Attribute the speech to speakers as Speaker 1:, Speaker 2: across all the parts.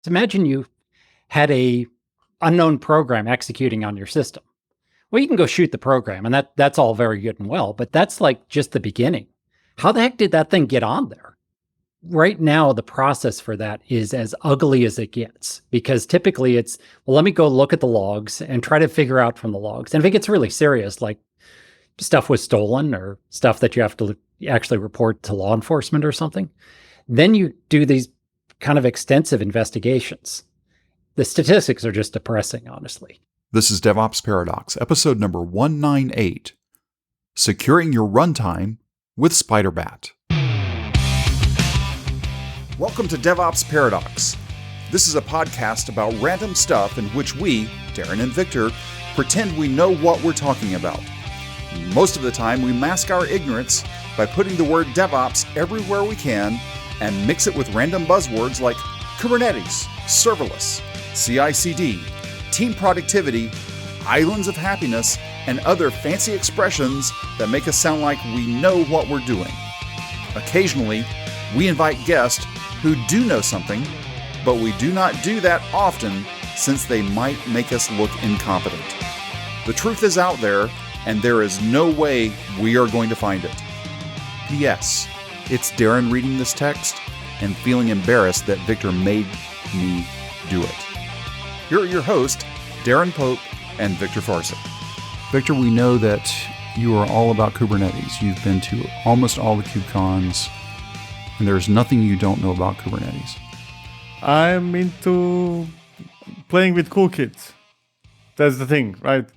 Speaker 1: So imagine you had a unknown program executing on your system. Well, you can go shoot the program, and that's all very good and well, but that's like just the beginning. How the heck did that thing get on there? Right now, the process for that is as ugly as it gets, because typically it's, well, let me go look at the logs and try to figure out from the logs. And if it gets really serious, like stuff was stolen or stuff that you have to actually report to law enforcement or something, then you do these kind of extensive investigations. The statistics are just depressing, honestly.
Speaker 2: This is DevOps Paradox, episode number 198, Securing Your Runtime with Spyderbat. Welcome to DevOps Paradox. This is a podcast about random stuff in which we, Darren and Victor, pretend we know what we're talking about. Most of the time, we mask our ignorance by putting the word DevOps everywhere we can and mix it with random buzzwords like Kubernetes, serverless, CI/CD, team productivity, islands of happiness, and other fancy expressions that make us sound like we know what we're doing. Occasionally, we invite guests who do know something, but we do not do that often since they might make us look incompetent. The truth is out there, and there is no way we are going to find it. P.S. It's Darren reading this text and feeling embarrassed that Victor made me do it. Here are your hosts, Darren Pope and Victor Farsick. Victor, we know that you are all about Kubernetes. You've been to almost all the KubeCons, and there's nothing you don't know about Kubernetes.
Speaker 3: I'm into playing with cool kids. That's the thing, right?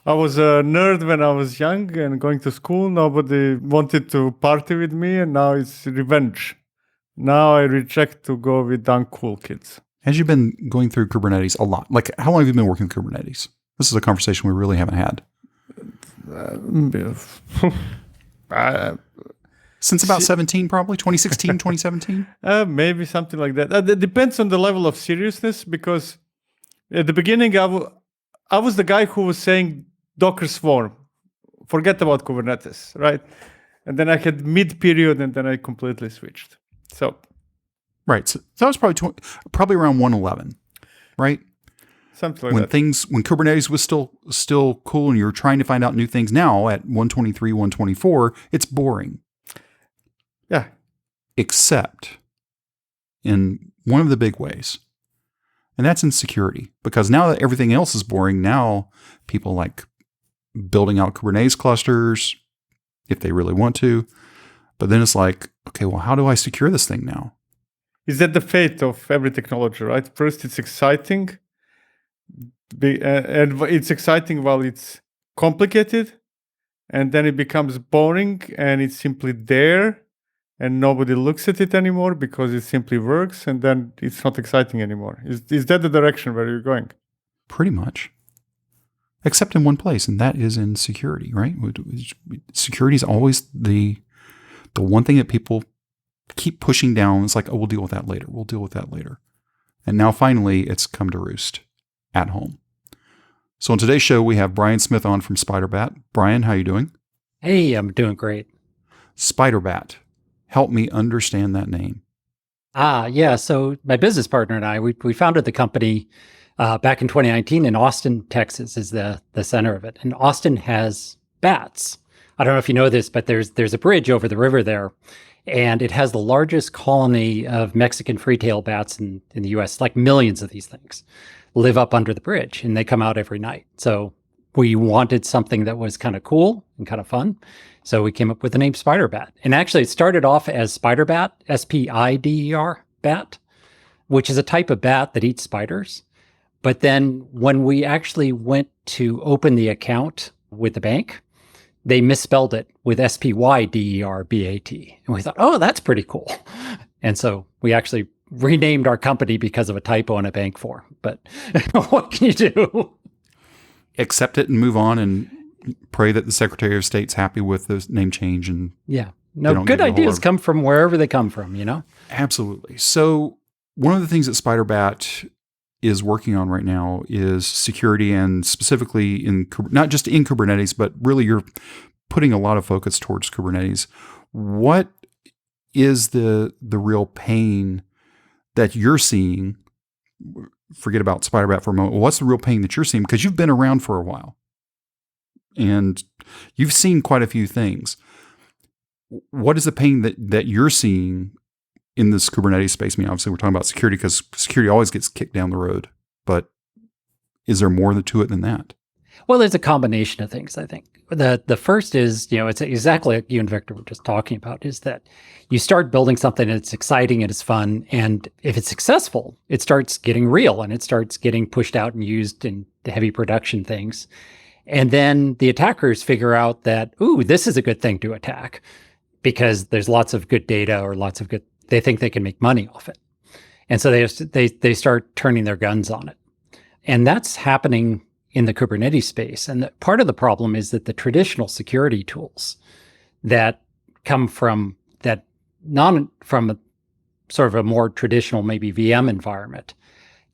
Speaker 3: I was a nerd when I was young and going to school. Nobody wanted to party with me, and now it's revenge. Now I reject to go with uncool kids.
Speaker 2: As you've been going through Kubernetes a lot, like how long have you been working with Kubernetes? This is a conversation we really haven't had. Since about 17, probably? 2016, 2017?
Speaker 3: Maybe something like that. It depends on the level of seriousness, because at the beginning, I was the guy who was saying Docker Swarm. Forget about Kubernetes, right? And then I had mid-period, and then I completely switched. So,
Speaker 2: right. So that was probably around 111, right?
Speaker 3: Something like that.
Speaker 2: When Kubernetes was still cool and you were trying to find out new things. Now at 123, 124, it's boring.
Speaker 3: Yeah.
Speaker 2: Except in one of the big ways. And that's in security. Because now that everything else is boring, now people like building out Kubernetes clusters if they really want to. But then it's like, okay, well, how do I secure this thing now?
Speaker 3: Is that the fate of every technology, right? First, it's exciting. And it's exciting while it's complicated. And then it becomes boring and it's simply there. And nobody looks at it anymore because it simply works, and then it's not exciting anymore. Is that the direction where you're going?
Speaker 2: Pretty much. Except in one place, and that is in security, right? Security is always the one thing that people keep pushing down. It's like, oh, we'll deal with that later. We'll deal with that later. And now finally, it's come to roost at home. So on today's show, we have Brian Smith on from Spyderbat. Brian, how are you doing?
Speaker 1: Hey, I'm doing great.
Speaker 2: Spyderbat. Help me understand that name.
Speaker 1: Yeah. So my business partner and I, we founded the company back in 2019 in Austin, Texas is the center of it. And Austin has bats. I don't know if you know this, but there's a bridge over the river there. And it has the largest colony of Mexican free-tailed bats in the U.S. Like millions of these things live up under the bridge, and they come out every night. So we wanted something that was kind of cool and kind of fun. So we came up with the name Spyderbat. And actually, it started off as Spyderbat, S-P-I-D-E-R, bat, which is a type of bat that eats spiders. But then when we actually went to open the account with the bank, they misspelled it with S-P-Y-D-E-R-B-A-T. And we thought, oh, that's pretty cool. And so we actually renamed our company because of a typo in a bank form. But what can you do?
Speaker 2: Accept it and move on and pray that the Secretary of State's happy with the name change. And
Speaker 1: yeah, no, good ideas come from wherever they come from, you know?
Speaker 2: Absolutely. So one of the things that Spyderbat is working on right now is security, and specifically not just in Kubernetes, but really you're putting a lot of focus towards Kubernetes. What is the real pain that you're seeing forget about Spyderbat for a moment. What's the real pain that you're seeing? Because you've been around for a while and you've seen quite a few things. What is the pain that you're seeing in this Kubernetes space? I mean, obviously we're talking about security because security always gets kicked down the road, but is there more to it than that?
Speaker 1: Well, there's a combination of things, I think. The first is, it's exactly like you and Victor were just talking about, is that you start building something and it's exciting and it's fun. And if it's successful, it starts getting real and it starts getting pushed out and used in heavy production things. And then the attackers figure out that, ooh, this is a good thing to attack because there's lots of good data or they think they can make money off it. And so they start turning their guns on it. And that's happening in the Kubernetes space. And part of the problem is that the traditional security tools that come from from a sort of a more traditional, maybe VM environment,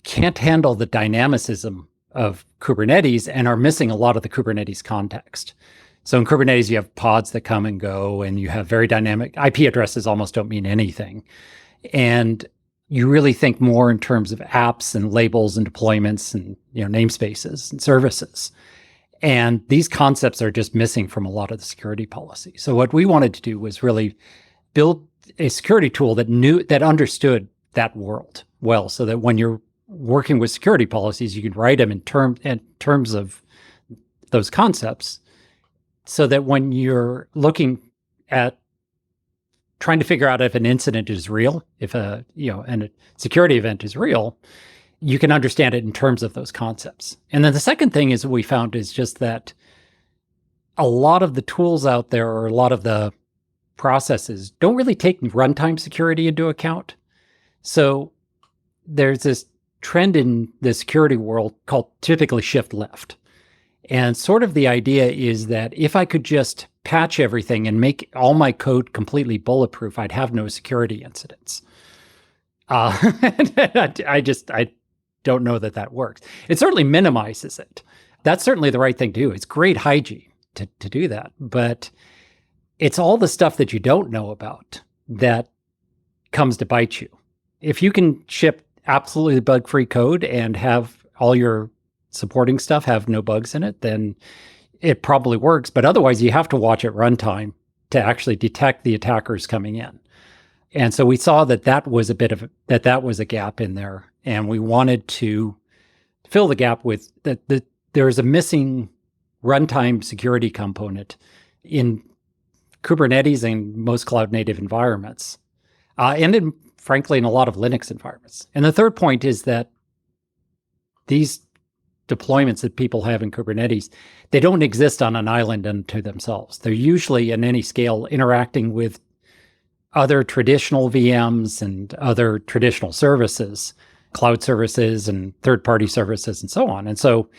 Speaker 1: can't handle the dynamicism of Kubernetes and are missing a lot of the Kubernetes context. So in Kubernetes, you have pods that come and go, and you have very dynamic IP addresses almost don't mean anything. And you really think more in terms of apps and labels and deployments and namespaces and services. And these concepts are just missing from a lot of the security policy. So what we wanted to do was really build a security tool that understood that world well, so that when you're working with security policies, you can write them in terms of those concepts, so that when you're looking at trying to figure out if an incident is real, if a security event is real, you can understand it in terms of those concepts. And then the second thing is what we found is just that a lot of the tools out there, or a lot of the processes, don't really take runtime security into account. So there's this trend in the security world called typically shift left. And sort of the idea is that if I could just patch everything and make all my code completely bulletproof, I'd have no security incidents. I don't know that works. It certainly minimizes it. That's certainly the right thing to do. It's great hygiene to do that. But it's all the stuff that you don't know about that comes to bite you. If you can ship absolutely bug-free code and have all your supporting stuff have no bugs in it, then it probably works. But otherwise, you have to watch at runtime to actually detect the attackers coming in. And so we saw that was a gap in there, and we wanted to fill the gap with that. There's a missing runtime security component in Kubernetes and most cloud-native environments, and frankly, in a lot of Linux environments. And the third point is that these deployments that people have in Kubernetes, they don't exist on an island unto themselves. They're usually, in any scale, interacting with other traditional VMs and other traditional services, cloud services and third-party services and so on. And so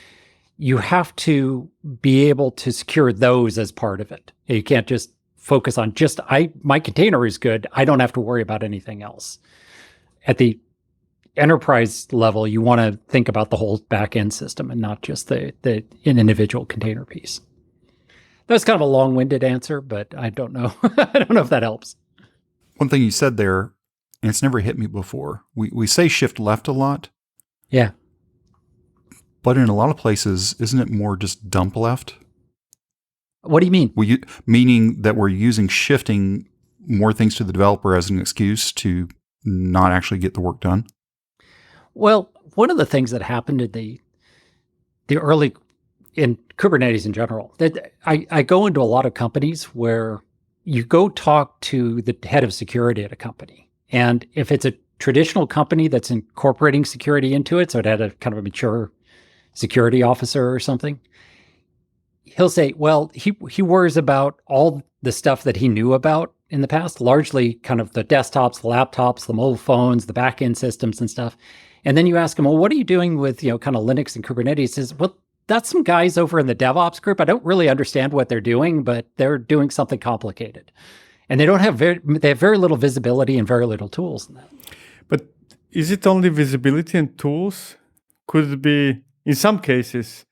Speaker 1: you have to be able to secure those as part of it. You can't just focus on my container is good, I don't have to worry about anything else. At the enterprise level, you want to think about the whole back-end system and not just an individual container piece. That's kind of a long-winded answer, but I don't know. I don't know if that helps.
Speaker 2: One thing you said there, and it's never hit me before, we say shift left a lot.
Speaker 1: Yeah.
Speaker 2: But in a lot of places, isn't it more just dump left?
Speaker 1: What do you mean?
Speaker 2: Meaning that we're using shifting more things to the developer as an excuse to not actually get the work done?
Speaker 1: Well, one of the things that happened in the early, in Kubernetes in general, that I go into a lot of companies where you go talk to the head of security at a company. And if it's a traditional company that's incorporating security into it, so it had a kind of a mature security officer or something, he'll say, well, he worries about all the stuff that he knew about in the past, largely kind of the desktops, the laptops, the mobile phones, the back-end systems and stuff. And then you ask him, well, what are you doing with, kind of Linux and Kubernetes? He says, well, that's some guys over in the DevOps group. I don't really understand what they're doing, but they're doing something complicated. And they have very little visibility and very little tools in that.
Speaker 3: But is it only visibility and tools? Could it be, in some cases,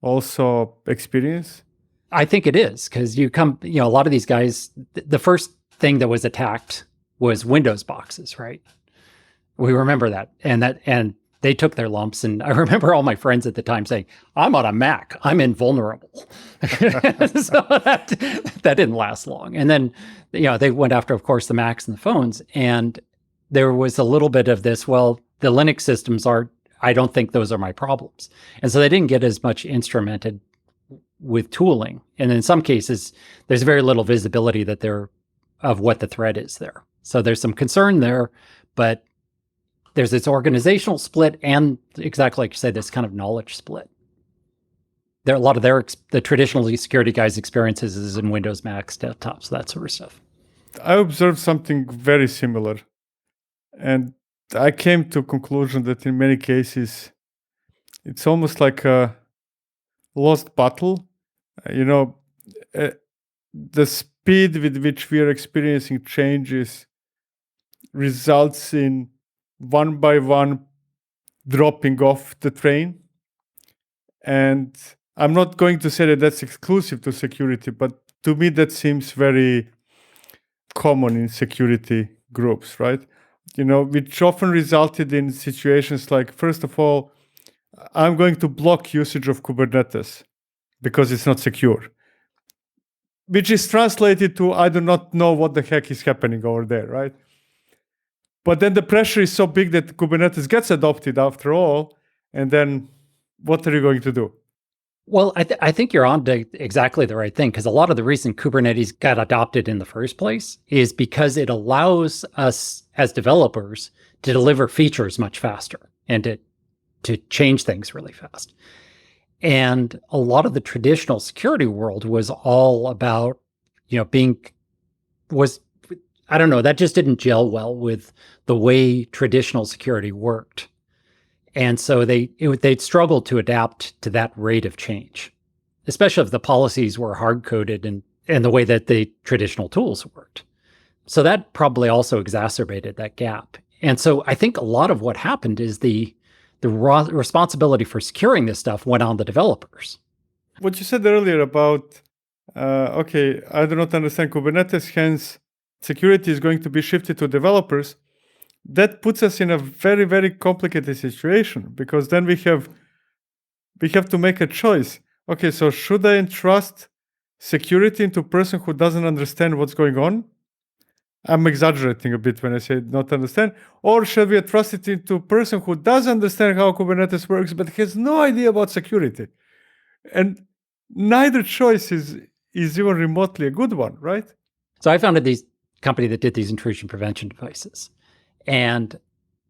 Speaker 3: also experience?
Speaker 1: I think it is, because a lot of these guys, the first thing that was attacked was Windows boxes, right? We remember that. And they took their lumps. And I remember all my friends at the time saying, I'm on a Mac, I'm invulnerable. So that didn't last long. And then, they went after, of course, the Macs and the phones. And there was a little bit of this, well, the Linux systems I don't think those are my problems. And so they didn't get as much instrumented with tooling. And in some cases, there's very little visibility of what the threat is there. So there's some concern there, but there's this organizational split and exactly like you said, this kind of knowledge split. There are a lot of the traditional security guys' experiences is in Windows, Macs, desktops, that sort of stuff.
Speaker 3: I observed something very similar. And I came to a conclusion that in many cases, it's almost like a lost battle. The speed with which we are experiencing changes results in one by one dropping off the train. And I'm not going to say that that's exclusive to security, but to me, that seems very common in security groups, right? Which often resulted in situations like, first of all, I'm going to block usage of Kubernetes because it's not secure, which is translated to, I do not know what the heck is happening over there, right? But then the pressure is so big that Kubernetes gets adopted after all, and then what are you going to do?
Speaker 1: Well, I think you're on to exactly the right thing, because a lot of the reason Kubernetes got adopted in the first place is because it allows us as developers to deliver features much faster and to change things really fast. And a lot of the traditional security world was all about, I don't know, that just didn't gel well with the way traditional security worked. And so they'd struggle to adapt to that rate of change, especially if the policies were hard-coded and the way that the traditional tools worked. So that probably also exacerbated that gap. And so I think a lot of what happened is the responsibility for securing this stuff went on the developers.
Speaker 3: What you said earlier about, I do not understand Kubernetes, hence security is going to be shifted to developers. That puts us in a very, very complicated situation, because then we have to make a choice. Okay, so should I entrust security into a person who doesn't understand what's going on? I'm exaggerating a bit when I say not understand. Or should we entrust it into a person who does understand how Kubernetes works but has no idea about security? And neither choice is even remotely a good one, right?
Speaker 1: So I founded these company that did these intrusion prevention devices. And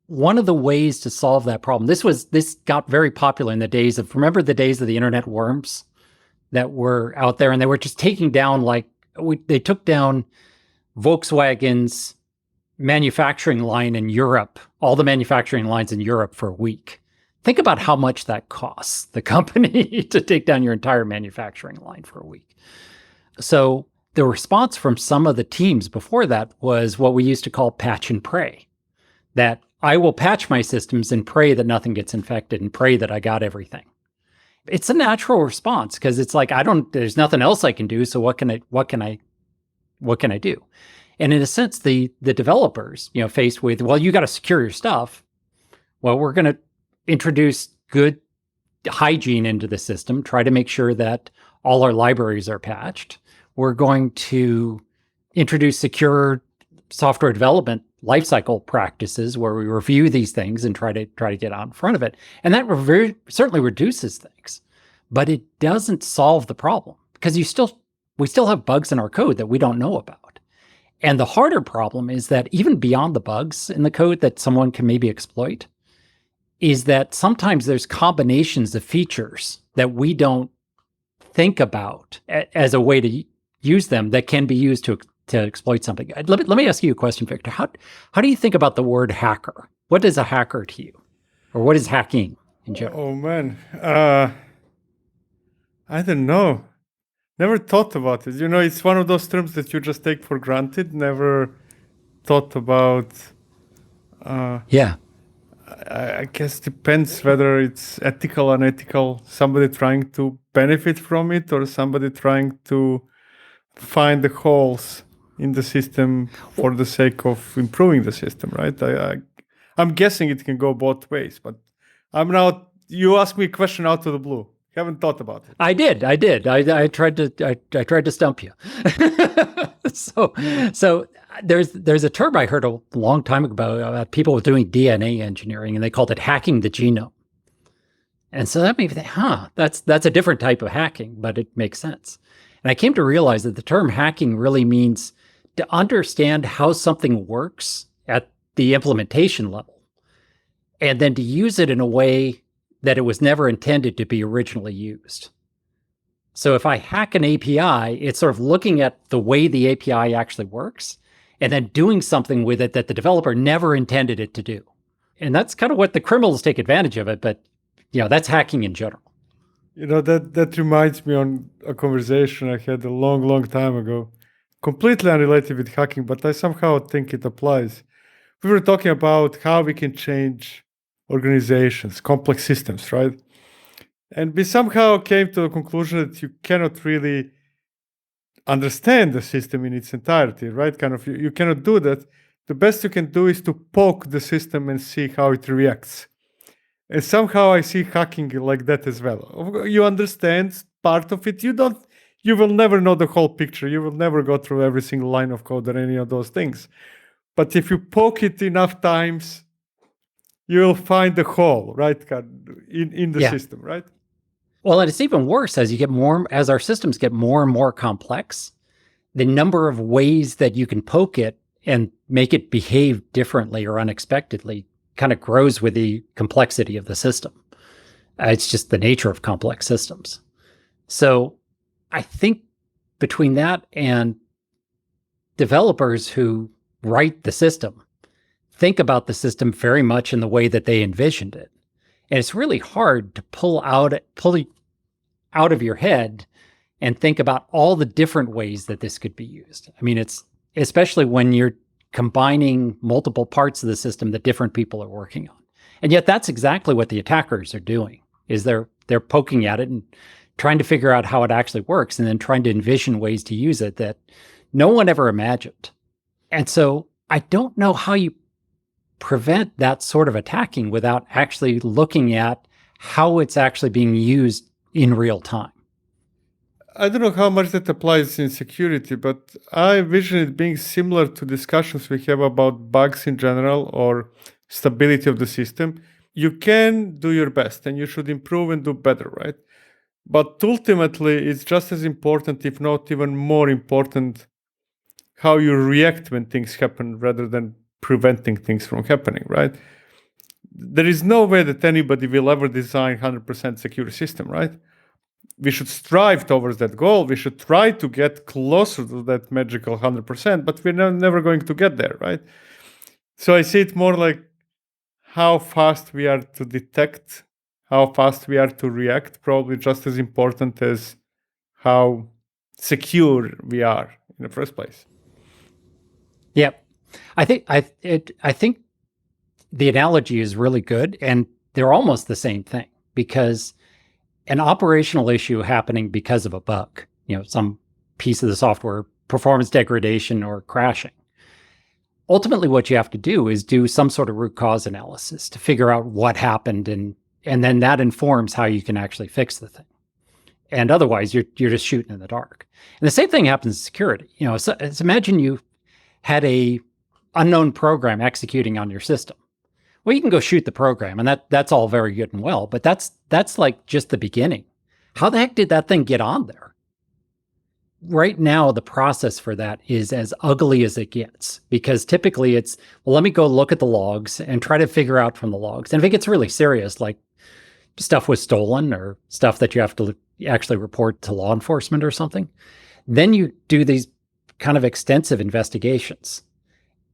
Speaker 1: one of the ways to solve that problem, this got very popular in the days of the internet worms that were out there, and they were just taking down they took down Volkswagen's manufacturing line in Europe, all the manufacturing lines in Europe for a week. Think about how much that costs the company to take down your entire manufacturing line for a week. So the response from some of the teams before that was what we used to call patch and pray. That I will patch my systems and pray that nothing gets infected and pray that I got everything. It's a natural response because it's like, there's nothing else I can do. So what can I do? And in a sense, the developers, faced with, well, you got to secure your stuff. Well, we're going to introduce good hygiene into the system, try to make sure that all our libraries are patched. We're going to introduce secure software development lifecycle practices where we review these things and try to get out in front of it. And that certainly reduces things, but it doesn't solve the problem because we still have bugs in our code that we don't know about. And the harder problem is that even beyond the bugs in the code that someone can maybe exploit is that sometimes there's combinations of features that we don't think about as a way to use them that can be used to exploit something. Let me ask you a question, Victor. How do you think about the word hacker? What is a hacker to you? Or what is hacking in general?
Speaker 3: Oh, man. I don't know. Never thought about it. It's one of those terms that you just take for granted. Never thought about.
Speaker 1: Yeah.
Speaker 3: I guess depends whether it's ethical or unethical. Somebody trying to benefit from it or somebody trying to find the holes in the system for the sake of improving the system, right? I'm guessing it can go both ways, but You asked me a question out of the blue. Haven't thought about it.
Speaker 1: I did. I tried to stump you. So there's a term I heard a long time ago about people doing DNA engineering, and they called it hacking the genome. And so that made me think, that's a different type of hacking, but it makes sense. And I came to realize that the term hacking really means to understand how something works at the implementation level, and then to use it in a way that it was never intended to be originally used. So if I hack an API, it's sort of looking at the way the API actually works and then doing something with it that the developer never intended it to do. And that's kind of what the criminals take advantage of it, but that's hacking in general.
Speaker 3: That reminds me on a conversation I had a long time ago, completely unrelated with hacking, but I somehow think it applies. We were talking about how we can change organizations, complex systems, right? And we somehow came to a conclusion that you cannot really understand the system in its entirety, right? You cannot do that. The best you can do is to poke the system and see how it reacts. And somehow I see hacking like that as well. You understand part of it. You will never know the whole picture. You will never go through every single line of code or any of those things. But if you poke it enough times, you will find the hole, right? In the system, right?
Speaker 1: Well, and it's even worse as our systems get more and more complex, the number of ways that you can poke it and make it behave differently or unexpectedly kind of grows with the complexity of the system. It's just the nature of complex systems. So I think between that and developers who write the system, think about the system very much in the way that they envisioned it. And it's really hard to pull it out of your head and think about all the different ways that this could be used. I mean, it's especially when you're combining multiple parts of the system that different people are working on. And yet that's exactly what the attackers are doing, is they're poking at it and trying to figure out how it actually works and then trying to envision ways to use it that no one ever imagined. And so I don't know how you prevent that sort of attacking without actually looking at how it's actually being used in real time.
Speaker 3: I don't know how much that applies in security, but I envision it being similar to discussions we have about bugs in general or stability of the system. You can do your best and you should improve and do better, right? But ultimately, it's just as important, if not even more important, how you react when things happen rather than preventing things from happening, right? There is no way that anybody will ever design 100% secure system, right? We should strive towards that goal. We should try to get closer to that magical 100%, but we're never going to get there, right? So I see it more like how fast we are to detect, how fast we are to react, probably just as important as how secure we are in the first place.
Speaker 1: Yep. I think the analogy is really good, and they're almost the same thing, because an operational issue happening because of a bug, some piece of the software, performance degradation or crashing. Ultimately, what you have to do is do some sort of root cause analysis to figure out what happened, and then that informs how you can actually fix the thing. And otherwise, you're just shooting in the dark. And the same thing happens in security. So imagine you had a unknown program executing on your system. Well, you can go shoot the program, and that's all very good and well, but that's like just the beginning. How the heck did that thing get on there? Right now, the process for that is as ugly as it gets, because typically it's, well, let me go look at the logs and try to figure out from the logs. And if it gets really serious, like stuff was stolen or stuff that you have to actually report to law enforcement or something, then you do these kind of extensive investigations.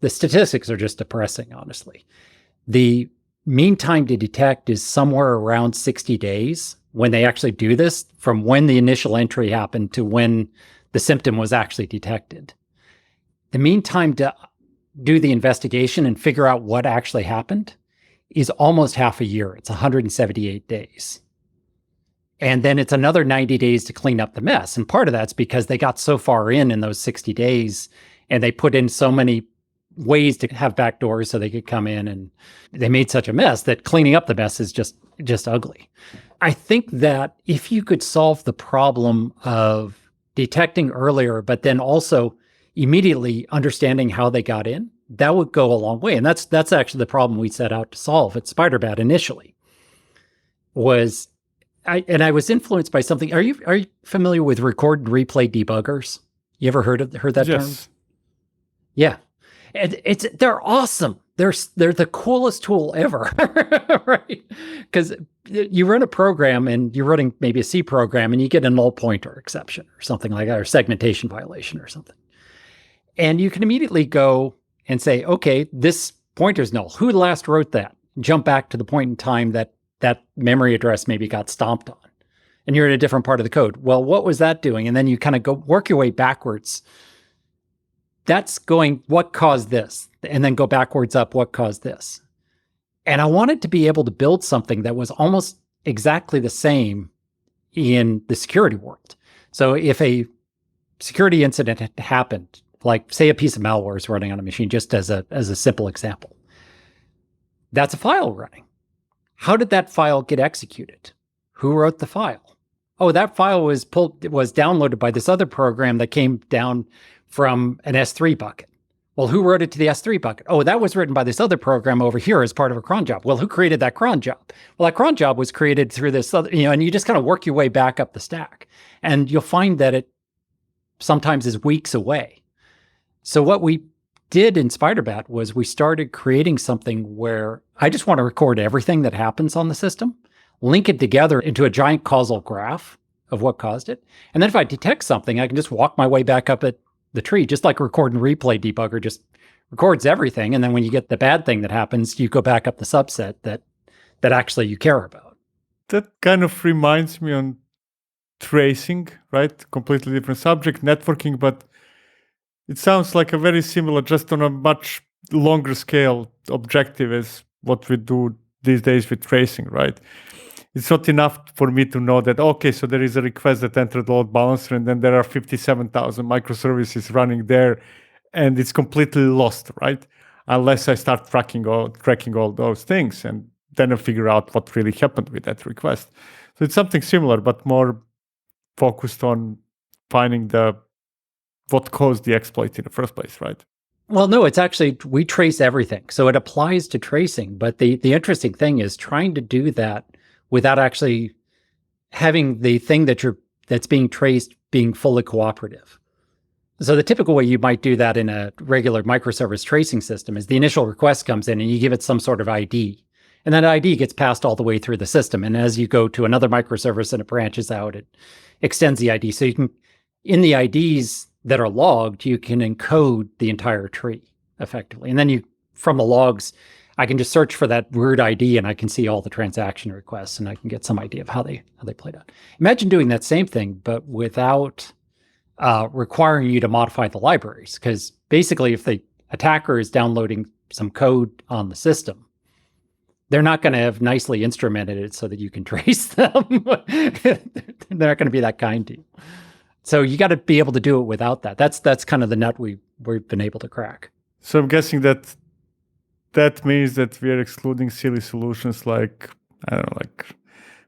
Speaker 1: The statistics are just depressing, honestly. The mean time to detect is somewhere around 60 days when they actually do this, from when the initial entry happened to when the symptom was actually detected. The mean time to do the investigation and figure out what actually happened is almost half a year. It's 178 days. And then it's another 90 days to clean up the mess. And part of that's because they got so far in those 60 days and they put in so many ways to have backdoors so they could come in, and they made such a mess that cleaning up the mess is just ugly. I think that if you could solve the problem of detecting earlier, but then also immediately understanding how they got in, that would go a long way. And that's actually the problem we set out to solve at Spyderbat initially. I was influenced by something. Are you familiar with record and replay debuggers? You ever heard that term? Yeah. And they're awesome. They're the coolest tool ever, right? Because you run a program and you're running maybe a C program and you get a null pointer exception or something like that, or segmentation violation or something. And you can immediately go and say, okay, this pointer's null. Who last wrote that? Jump back to the point in time that memory address maybe got stomped on. And you're in a different part of the code. Well, what was that doing? And then you kind of go work your way backwards. That's going, what caused this? And then go backwards up, what caused this? And I wanted to be able to build something that was almost exactly the same in the security world. So if a security incident had happened, like say a piece of malware is running on a machine, just as a simple example, that's a file running. How did that file get executed? Who wrote the file? Oh, that file was downloaded by this other program that came down from an S3 bucket. Well, who wrote it to the S3 bucket? Oh, that was written by this other program over here as part of a cron job. Well, who created that cron job? Well, that cron job was created through this other, and you just kind of work your way back up the stack. And you'll find that it sometimes is weeks away. So what we did in Spyderbat was we started creating something where I just want to record everything that happens on the system, link it together into a giant causal graph of what caused it. And then if I detect something, I can just walk my way back up at the tree, just like record and replay debugger just records everything. And then when you get the bad thing that happens, you go back up the subset that actually you care about.
Speaker 3: That kind of reminds me on tracing, right? Completely different subject, networking, but it sounds like a very similar, just on a much longer scale objective as what we do these days with tracing, right? It's not enough for me to know that, okay, so there is a request that entered load balancer and then there are 57,000 microservices running there and it's completely lost, right? Unless I start tracking all those things and then I figure out what really happened with that request. So it's something similar, but more focused on finding what caused the exploit in the first place, right?
Speaker 1: Well, no, it's actually, we trace everything. So it applies to tracing. But the interesting thing is trying to do that without actually having the thing that's being traced being fully cooperative. So the typical way you might do that in a regular microservice tracing system is the initial request comes in and you give it some sort of ID. And that ID gets passed all the way through the system. And as you go to another microservice and it branches out, it extends the ID. So you can, in the IDs that are logged, you can encode the entire tree effectively. And then from the logs, I can just search for that weird ID and I can see all the transaction requests and I can get some idea of how they played out. Imagine doing that same thing, but without requiring you to modify the libraries. Because basically, if the attacker is downloading some code on the system, they're not going to have nicely instrumented it so that you can trace them. They're not going to be that kind to you. So you got to be able to do it without that. That's kind of the nut we've been able to crack.
Speaker 3: So I'm guessing that means that we are excluding silly solutions like, I don't know, like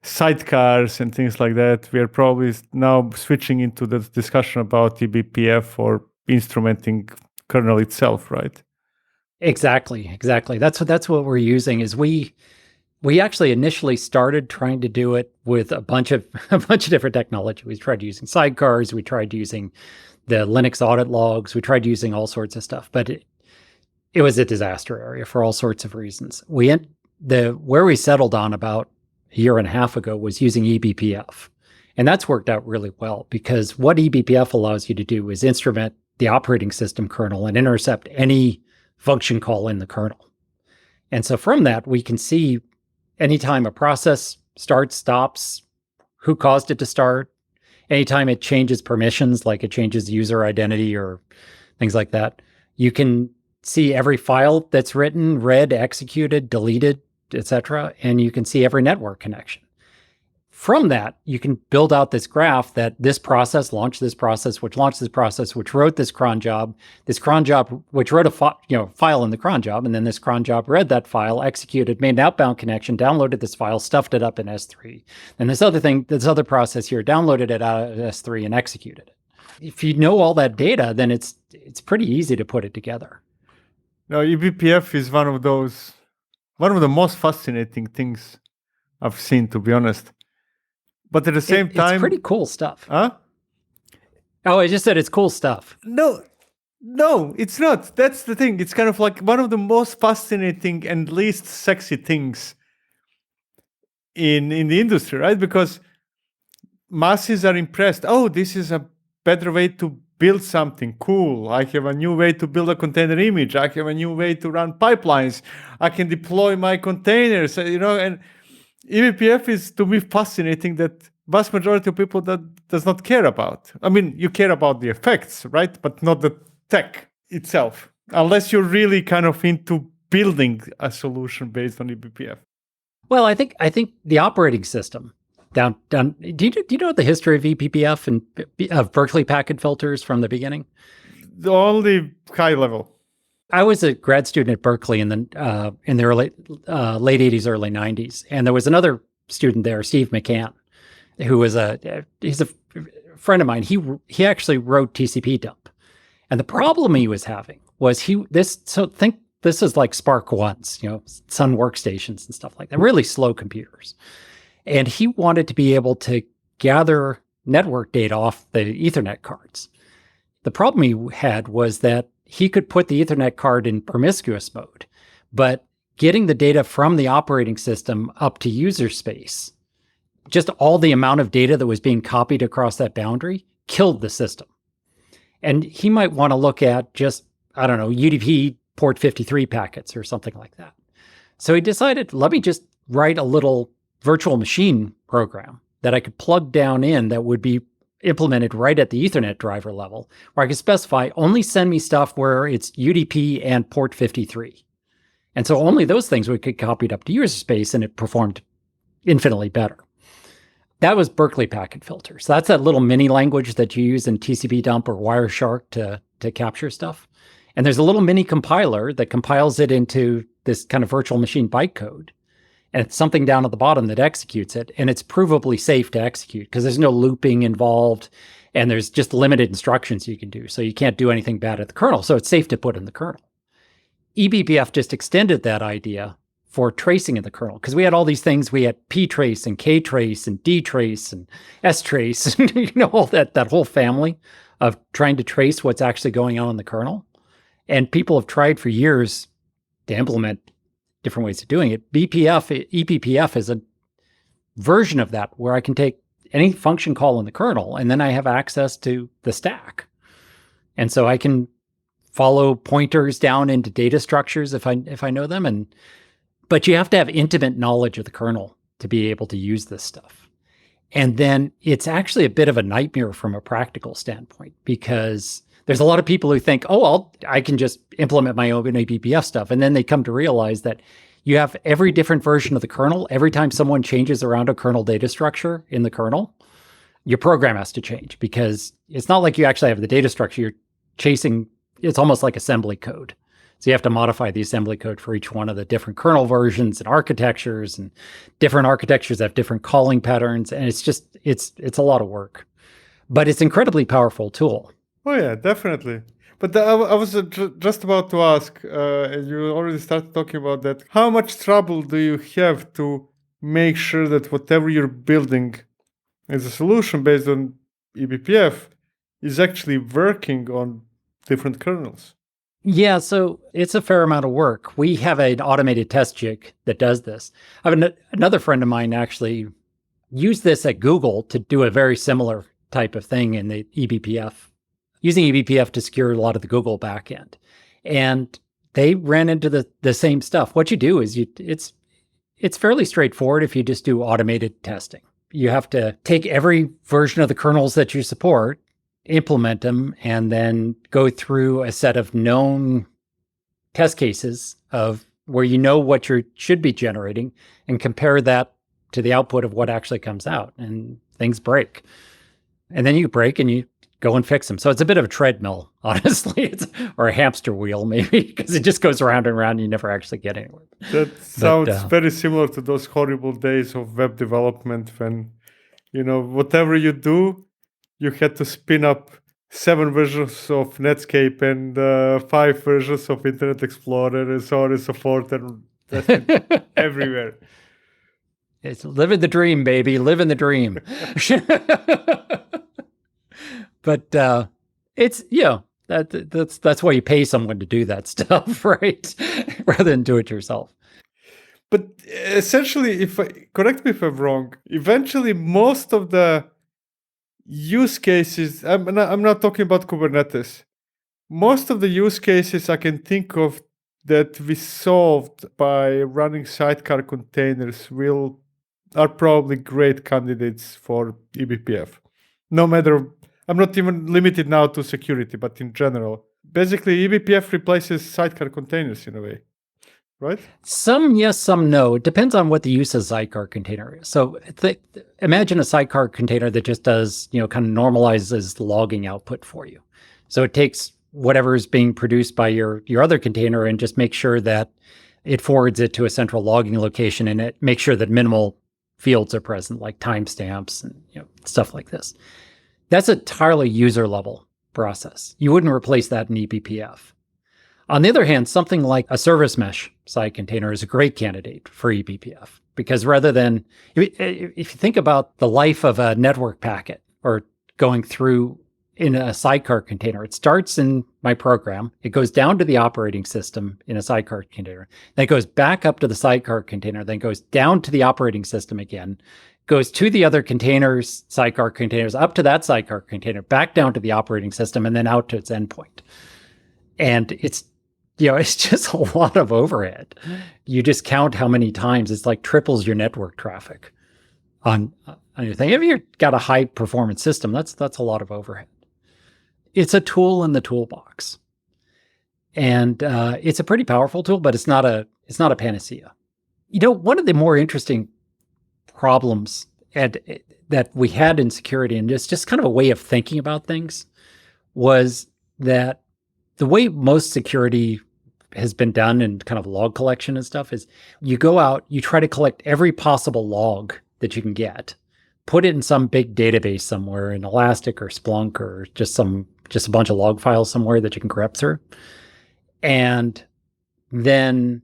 Speaker 3: sidecars and things like that. We are probably now switching into the discussion about eBPF or instrumenting kernel itself, right?
Speaker 1: Exactly. That's what we're using. Is we actually initially started trying to do it with a bunch of different technology. We tried using sidecars. We tried using the Linux audit logs. We tried using all sorts of stuff, but it was a disaster area for all sorts of reasons. Where we settled on about a year and a half ago was using eBPF. And that's worked out really well because what eBPF allows you to do is instrument the operating system kernel and intercept any function call in the kernel. And so from that, we can see anytime a process starts, stops, who caused it to start, anytime it changes permissions, like it changes user identity or things like that. You can see every file that's written, read, executed, deleted, etc. And you can see every network connection. from that, you can build out this graph that this process launched this process, which launched this process, which wrote this cron job, which wrote a file in the cron job, and then this cron job read that file, executed, made an outbound connection, downloaded this file, stuffed it up in S3. And this other process here downloaded it out of S3 and executed it. If you know all that data, then it's pretty easy to put it together.
Speaker 3: Now, eBPF is one of the most fascinating things I've seen, to be honest. But at the same time,
Speaker 1: it's pretty cool stuff.
Speaker 3: Huh?
Speaker 1: Oh, I just said it's cool stuff.
Speaker 3: No, it's not. That's the thing. It's kind of like one of the most fascinating and least sexy things in the industry, right? Because masses are impressed. Oh, this is a better way to build something cool. I have a new way to build a container image. I have a new way to run pipelines. I can deploy my containers, and eBPF is, to me, fascinating that vast majority of people that does not care about. I mean, you care about the effects, right? But not the tech itself, unless you're really kind of into building a solution based on eBPF.
Speaker 1: Well, I think the operating system down. Do you know the history of eBPF and of Berkeley packet filters from the beginning?
Speaker 3: The only high level.
Speaker 1: I was a grad student at Berkeley in the early late 80s, early 90s, and there was another student there, Steve McCann, who was he's a friend of mine. He actually wrote TCP dump, and the problem he was having was think this is like Spark ones, Sun workstations and stuff like that, really slow computers, and he wanted to be able to gather network data off the Ethernet cards. The problem he had was that he could put the Ethernet card in promiscuous mode, but getting the data from the operating system up to user space, just all the amount of data that was being copied across that boundary killed the system. And he might want to look at just, UDP port 53 packets or something like that. So he decided, let me just write a little virtual machine program that I could plug down in that would be implemented right at the Ethernet driver level, where I could specify only send me stuff where it's UDP and port 53. And so only those things would get copied up to user space, and it performed infinitely better. That was Berkeley packet filter. So that's that little mini language that you use in TCP dump or Wireshark to capture stuff. And there's a little mini compiler that compiles it into this kind of virtual machine bytecode. And it's something down at the bottom that executes it. And it's provably safe to execute because there's no looping involved. And there's just limited instructions you can do. So you can't do anything bad at the kernel. So it's safe to put in the kernel. eBPF just extended that idea for tracing in the kernel. Because we had all these things. We had ptrace and ktrace and dtrace and strace. All that whole family of trying to trace what's actually going on in the kernel. And people have tried for years to implement different ways of doing it. eBPF is a version of that where I can take any function call in the kernel and then I have access to the stack. And so I can follow pointers down into data structures if I know them. But you have to have intimate knowledge of the kernel to be able to use this stuff. And then it's actually a bit of a nightmare from a practical standpoint because there's a lot of people who think, I can just implement my own eBPF stuff. And then they come to realize that you have every different version of the kernel. Every time someone changes around a kernel data structure in the kernel, your program has to change because it's not like you actually have the data structure. You're chasing, it's almost like assembly code. So you have to modify the assembly code for each one of the different kernel versions and architectures, and different architectures have different calling patterns. And it's a lot of work, but it's an incredibly powerful tool.
Speaker 3: Oh, yeah, definitely. But I was just about to ask, and you already started talking about that. How much trouble do you have to make sure that whatever you're building as a solution based on eBPF is actually working on different kernels?
Speaker 1: Yeah, so it's a fair amount of work. We have an automated test jig that does this. I have another friend of mine actually used this at Google to do a very similar type of thing in the eBPF, using eBPF to secure a lot of the Google backend. And they ran into the same stuff. What you do is it's fairly straightforward if you just do automated testing. You have to take every version of the kernels that you support, implement them, and then go through a set of known test cases of where you know what you should be generating and compare that to the output of what actually comes out, and things break. And then you break and you go and fix them. So it's a bit of a treadmill, honestly, or a hamster wheel, maybe, because it just goes around and around and you never actually get anywhere.
Speaker 3: That sounds very similar to those horrible days of web development when, whatever you do, you had to spin up 7 versions of Netscape and 5 versions of Internet Explorer and so on and so forth, and that's it everywhere.
Speaker 1: It's living the dream, baby, living the dream. But it's, that's why you pay someone to do that stuff, right? Rather than do it yourself.
Speaker 3: But essentially, correct me if I'm wrong, eventually most of the use cases, I'm not talking about Kubernetes, most of the use cases I can think of that we solved by running sidecar containers are probably great candidates for eBPF. No matter, I'm not even limited now to security, but in general. Basically, eBPF replaces sidecar containers in a way, right?
Speaker 1: Some yes, some no. It depends on what the use of sidecar container is. So imagine a sidecar container that just does, kind of normalizes the logging output for you. So it takes whatever is being produced by your other container and just makes sure that it forwards it to a central logging location, and it makes sure that minimal fields are present, like timestamps and stuff like this. That's an entirely user level process. You wouldn't replace that in eBPF. On the other hand, something like a service mesh side container is a great candidate for eBPF, because rather than, if you think about the life of a network packet or going through in a sidecar container, it starts in my program, it goes down to the operating system in a sidecar container, then it goes back up to the sidecar container, then goes down to the operating system again, goes to the other containers, sidecar containers, up to that sidecar container, back down to the operating system, and then out to its endpoint. And it's just a lot of overhead. You just count how many times, it's like triples your network traffic on your thing. If you've got a high performance system, that's a lot of overhead. It's a tool in the toolbox. And it's a pretty powerful tool, but it's not a panacea. One of the more interesting problems that we had in security, and just kind of a way of thinking about things, was that the way most security has been done in kind of log collection and stuff is you go out, you try to collect every possible log that you can get, put it in some big database somewhere in Elastic or Splunk or just a bunch of log files somewhere that you can grep through, and then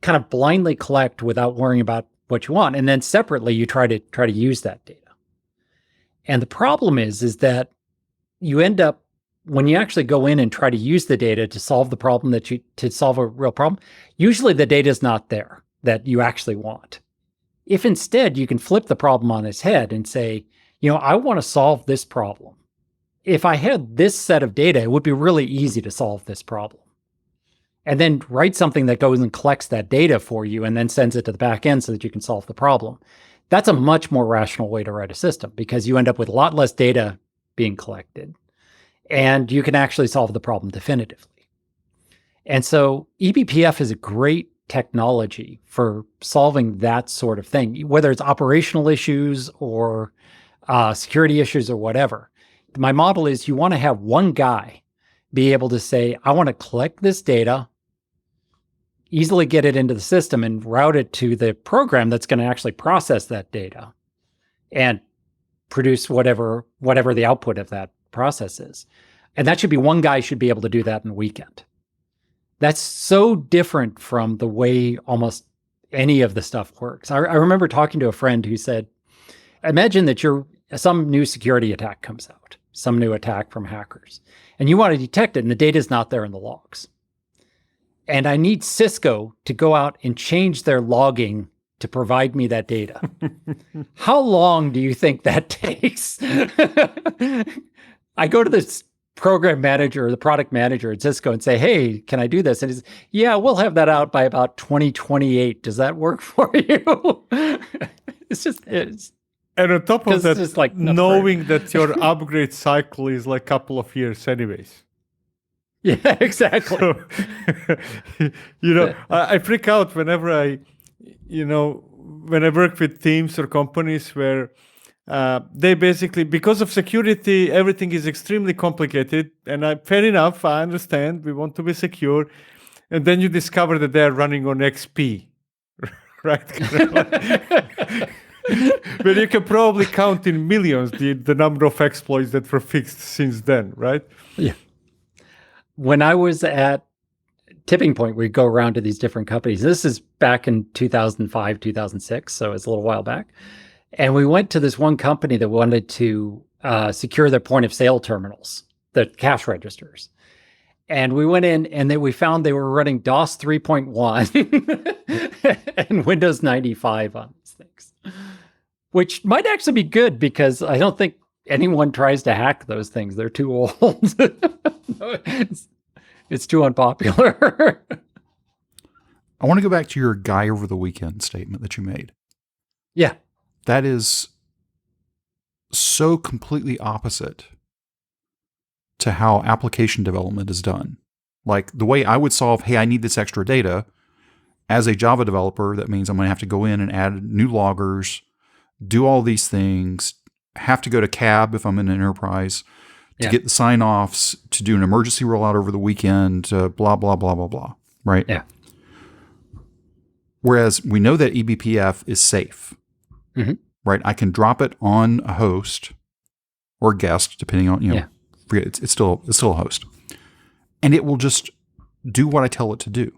Speaker 1: kind of blindly collect without worrying about what you want. And then separately, you try to use that data. And the problem is that you end up, when you actually go in and try to use the data to solve the problem to solve a real problem, usually the data is not there that you actually want. If instead you can flip the problem on its head and say, I want to solve this problem. If I had this set of data, it would be really easy to solve this problem. And then write something that goes and collects that data for you and then sends it to the back end so that you can solve the problem. That's a much more rational way to write a system, because you end up with a lot less data being collected, and you can actually solve the problem definitively. And so eBPF is a great technology for solving that sort of thing, whether it's operational issues or security issues or whatever. My model is you want to have one guy be able to say, I want to collect this data, easily get it into the system, and route it to the program that's going to actually process that data and produce whatever the output of that process is. And that should be one guy should be able to do that in a weekend. That's so different from the way almost any of the stuff works. I remember talking to a friend who said, imagine that some new security attack comes out, some new attack from hackers, and you want to detect it, and the data is not there in the logs. And I need Cisco to go out and change their logging to provide me that data. How long do you think that takes? I go to this program manager or the product manager at Cisco and say, hey, can I do this? And he says, yeah, we'll have that out by about 2028. Does that work for you?
Speaker 3: And on top of that, like knowing that your upgrade cycle is like a couple of years anyways.
Speaker 1: Yeah, exactly.
Speaker 3: So, I freak out whenever when I work with teams or companies where they basically, because of security, everything is extremely complicated. And fair enough, I understand, we want to be secure. And then you discover that they're running on XP, right? But you can probably count in millions the number of exploits that were fixed since then, right?
Speaker 1: Yeah. When I was at Tipping Point, we'd go around to these different companies. This is back in 2005, 2006, so it's a little while back. And we went to this one company that wanted to secure their point of sale terminals, the cash registers. And we went in and then we found they were running DOS 3.1 and Windows 95 on these things, which might actually be good because I don't think anyone tries to hack those things. They're too old. It's too unpopular.
Speaker 2: I want to go back to your guy over the weekend statement that you made.
Speaker 1: Yeah.
Speaker 2: That is so completely opposite to how application development is done. Like the way I would solve, hey, I need this extra data. As a Java developer, that means I'm going to have to go in and add new loggers, do all these things, have to go to CAB if I'm in an enterprise to get the sign-offs, to do an emergency rollout over the weekend, blah, blah, blah, blah, blah, right?
Speaker 1: Yeah.
Speaker 2: Whereas we know that eBPF is safe, right? I can drop it on a host or guest, depending on, forget, it's still a host. And it will just do what I tell it to do.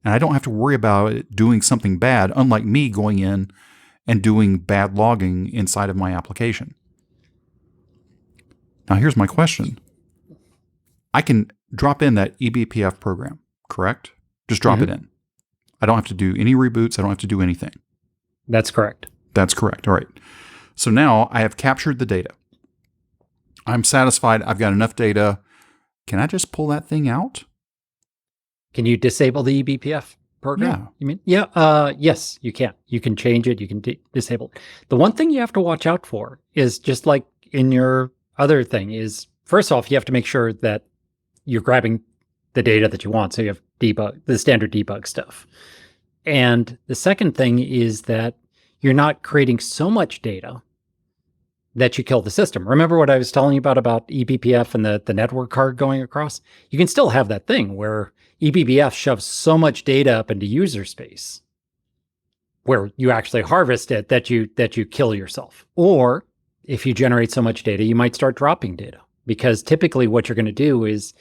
Speaker 2: And I don't have to worry about it doing something bad, unlike me going in and doing bad logging inside of my application. Now, here's my question. I can drop in that eBPF program, correct? Just drop it in. I don't have to do any reboots. I don't have to do anything.
Speaker 1: That's correct.
Speaker 2: That's correct. All right. So now I have captured the data. I'm satisfied. I've got enough data. Can I just pull that thing out?
Speaker 1: Can you disable the eBPF program?
Speaker 2: Yeah.
Speaker 1: You mean? Yeah. Yes, you can. You can change it. You can disable it. The one thing you have to watch out for is just like in your other thing is, first off, you have to make sure that you're grabbing the data that you want. So you have the standard debug stuff. And the second thing is that you're not creating so much data that you kill the system. Remember what I was telling you about eBPF and the network card going across? You can still have that thing where eBPF shoves so much data up into user space where you actually harvest it that you kill yourself. Or if you generate so much data, you might start dropping data, because typically what you're going to do is